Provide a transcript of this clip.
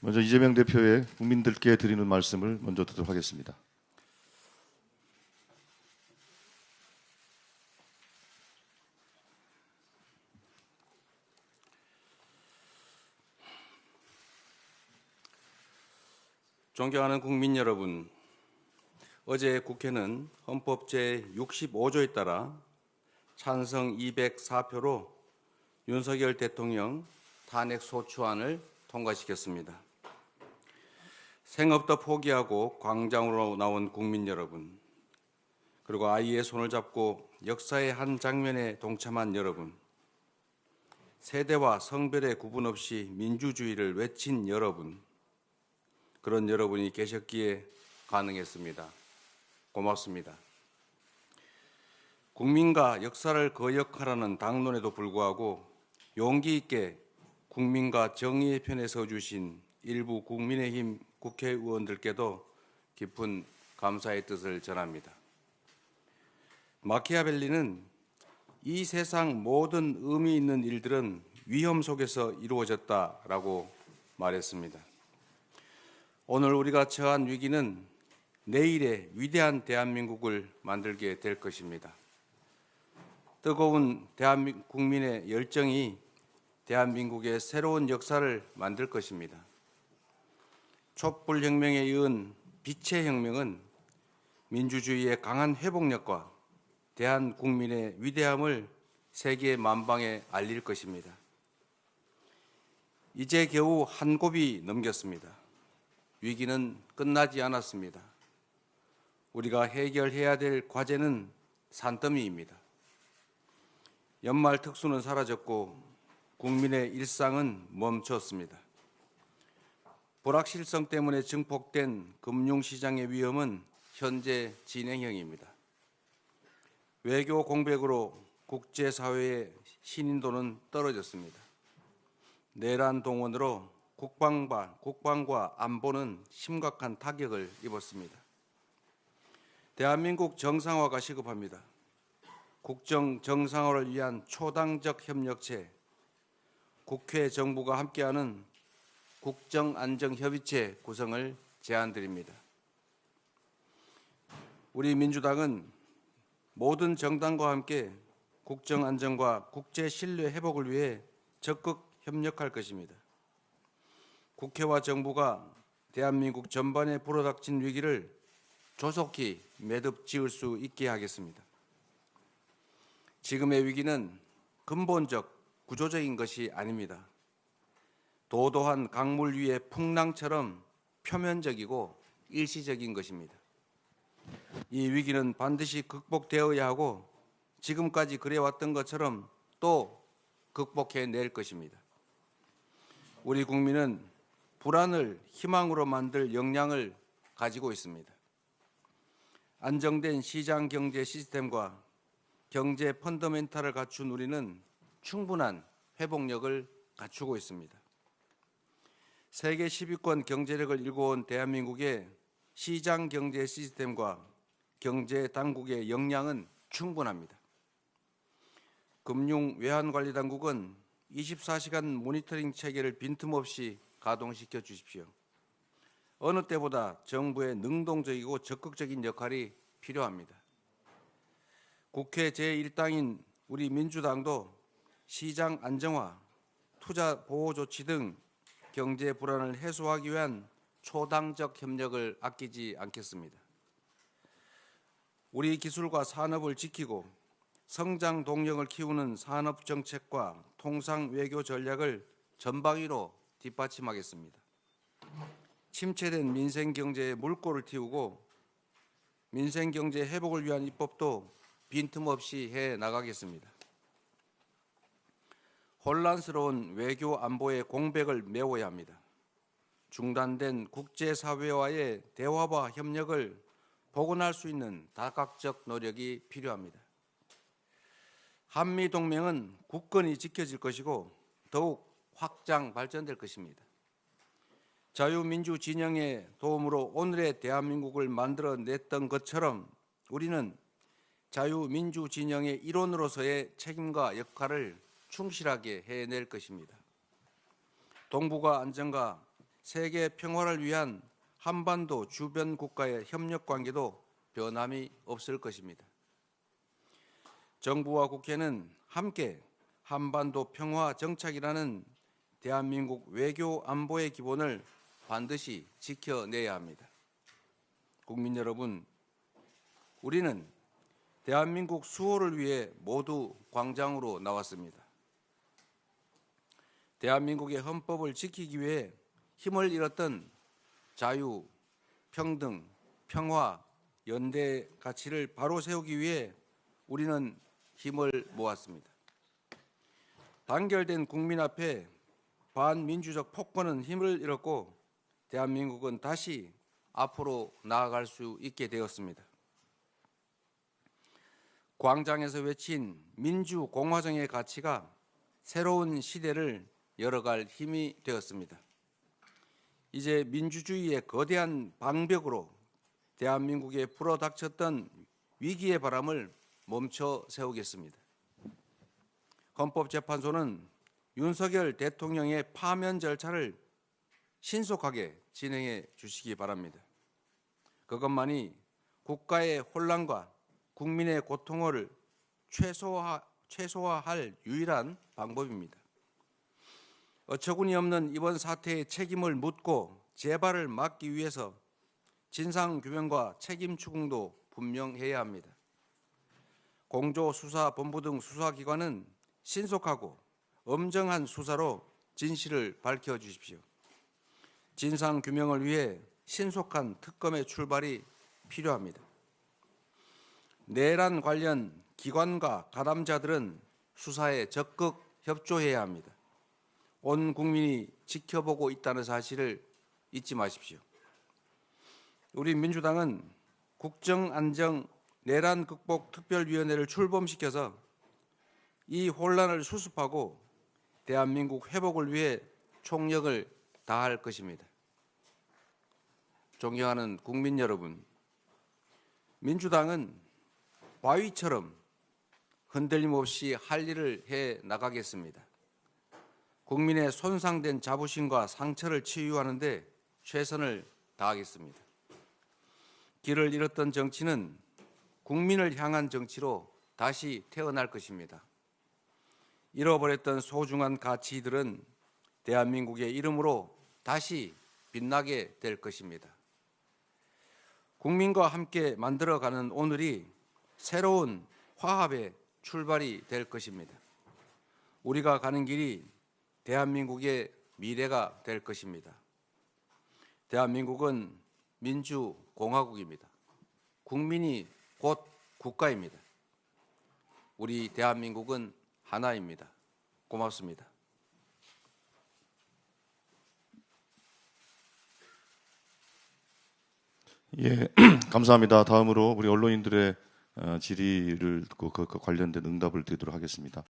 먼저 이재명 대표의 국민들께 드리는 말씀을 먼저 듣도록 하겠습니다. 존경하는 국민 여러분, 어제 국회는 헌법 제65조에 따라 찬성 204표로 윤석열 대통령 탄핵 소추안을 통과시켰습니다. 생업도 포기하고 광장으로 나온 국민 여러분, 그리고 아이의 손을 잡고 역사의 한 장면에 동참한 여러분, 세대와 성별의 구분 없이 민주주의를 외친 여러분, 그런 여러분이 계셨기에 가능했습니다. 고맙습니다. 국민과 역사를 거역하라는 당론에도 불구하고 용기 있게 국민과 정의의 편에 서주신 일부 국민의힘 국회의원들께도 깊은 감사의 뜻을 전합니다. 마키아벨리는 이 세상 모든 의미 있는 일들은 위험 속에서 이루어졌다라고 말했습니다. 오늘 우리가 처한 위기는 내일의 위대한 대한민국을 만들게 될 것입니다. 뜨거운 대한민국 국민의 열정이 대한민국의 새로운 역사를 만들 것입니다. 촛불혁명에 이은 빛의 혁명은 민주주의의 강한 회복력과 대한국민의 위대함을 세계 만방에 알릴 것입니다. 이제 겨우 한 곱이 넘겼습니다. 위기는 끝나지 않았습니다. 우리가 해결해야 될 과제는 산더미입니다. 연말 특수는 사라졌고 국민의 일상은 멈췄습니다. 불확실성 때문에 증폭된 금융시장의 위험은 현재 진행형입니다. 외교 공백으로 국제사회의 신인도는 떨어졌습니다. 내란 동원으로 국방과 안보는 심각한 타격을 입었습니다. 대한민국 정상화가 시급합니다. 국정 정상화를 위한 초당적 협력체, 국회 정부가 함께하는 국정안정협의체 구성을 제안드립니다. 우리 민주당은 모든 정당과 함께 국정안정과 국제신뢰 회복을 위해 적극 협력할 것입니다. 국회와 정부가 대한민국 전반에 불어닥친 위기를 조속히 매듭 지을 수 있게 하겠습니다. 지금의 위기는 근본적, 구조적인 것이 아닙니다. 도도한 강물 위의 풍랑처럼 표면적이고 일시적인 것입니다. 이 위기는 반드시 극복되어야 하고 지금까지 그래왔던 것처럼 또 극복해낼 것입니다. 우리 국민은 불안을 희망으로 만들 역량을 가지고 있습니다. 안정된 시장 경제 시스템과 경제 펀더멘탈을 갖춘 우리는 충분한 회복력을 갖추고 있습니다. 세계 10위권 경제력을 일궈온 대한민국의 시장 경제 시스템과 경제 당국의 역량은 충분합니다. 금융 외환관리 당국은 24시간 모니터링 체계를 빈틈없이 가동시켜 주십시오. 어느 때보다 정부의 능동적이고 적극적인 역할이 필요합니다. 국회 제1당인 우리 민주당도 시장 안정화, 투자 보호 조치 등 경제 불안을 해소하기 위한 초당적 협력을 아끼지 않겠습니다. 우리 기술과 산업을 지키고 성장 동력을 키우는 산업 정책과 통상 외교 전략을 전방위로 뒷받침하겠습니다. 침체된 민생 경제에 물꼬를 틔우고 민생 경제 회복을 위한 입법도 빈틈없이 해 나가겠습니다. 혼란스러운 외교 안보의 공백을 메워야 합니다. 중단된 국제사회와의 대화와 협력을 복원할 수 있는 다각적 노력이 필요합니다. 한미동맹은 굳건히 지켜질 것이고 더욱 확장 발전될 것입니다. 자유민주 진영의 도움으로 오늘의 대한민국을 만들어냈던 것처럼 우리는 자유민주 진영의 일원으로서의 책임과 역할을 충실하게 해낼 것입니다. 동북아 안정과 세계 평화를 위한 한반도 주변 국가의 협력 관계도 변함이 없을 것입니다. 정부와 국회는 함께 한반도 평화 정착이라는 대한민국 외교 안보의 기본을 반드시 지켜내야 합니다. 국민 여러분, 우리는 대한민국 수호를 위해 모두 광장으로 나왔습니다. 대한민국의 헌법을 지키기 위해 힘을 잃었던 자유, 평등, 평화, 연대 가치를 바로 세우기 위해 우리는 힘을 모았습니다. 단결된 국민 앞에 반민주적 폭거는 힘을 잃었고 대한민국은 다시 앞으로 나아갈 수 있게 되었습니다. 광장에서 외친 민주공화정의 가치가 새로운 시대를 열어갈 힘이 되었습니다. 이제 민주주의의 거대한 방벽으로 대한민국에 불어닥쳤던 위기의 바람을 멈춰 세우겠습니다. 헌법재판소는 윤석열 대통령의 파면 절차를 신속하게 진행해 주시기 바랍니다. 그것만이 국가의 혼란과 국민의 고통을 최소화할 유일한 방법입니다. 어처구니 없는 이번 사태의 책임을 묻고 재발을 막기 위해서 진상규명과 책임 추궁도 분명해야 합니다. 공조수사본부 등 수사기관은 신속하고 엄정한 수사로 진실을 밝혀주십시오. 진상규명을 위해 신속한 특검의 출발이 필요합니다. 내란 관련 기관과 가담자들은 수사에 적극 협조해야 합니다. 온 국민이 지켜보고 있다는 사실을 잊지 마십시오. 우리 민주당은 국정안정 내란 극복 특별위원회를 출범시켜서 이 혼란을 수습하고 대한민국 회복을 위해 총력을 다할 것입니다. 존경하는 국민 여러분, 민주당은 바위처럼 흔들림 없이 할 일을 해 나가겠습니다. 국민의 손상된 자부심과 상처를 치유하는 데 최선을 다하겠습니다. 길을 잃었던 정치는 국민을 향한 정치로 다시 태어날 것입니다. 잃어버렸던 소중한 가치들은 대한민국의 이름으로 다시 빛나게 될 것입니다. 국민과 함께 만들어가는 오늘이 새로운 화합의 출발이 될 것입니다. 우리가 가는 길이 대한민국의 미래가 될 것입니다. 대한민국은 민주공화국입니다. 국민이 곧 국가입니다. 우리 대한민국은 하나입니다. 고맙습니다. 예, 감사합니다. 다음으로 우리 언론인들의 질의를 듣고 그 관련된 응답을 드리도록 하겠습니다.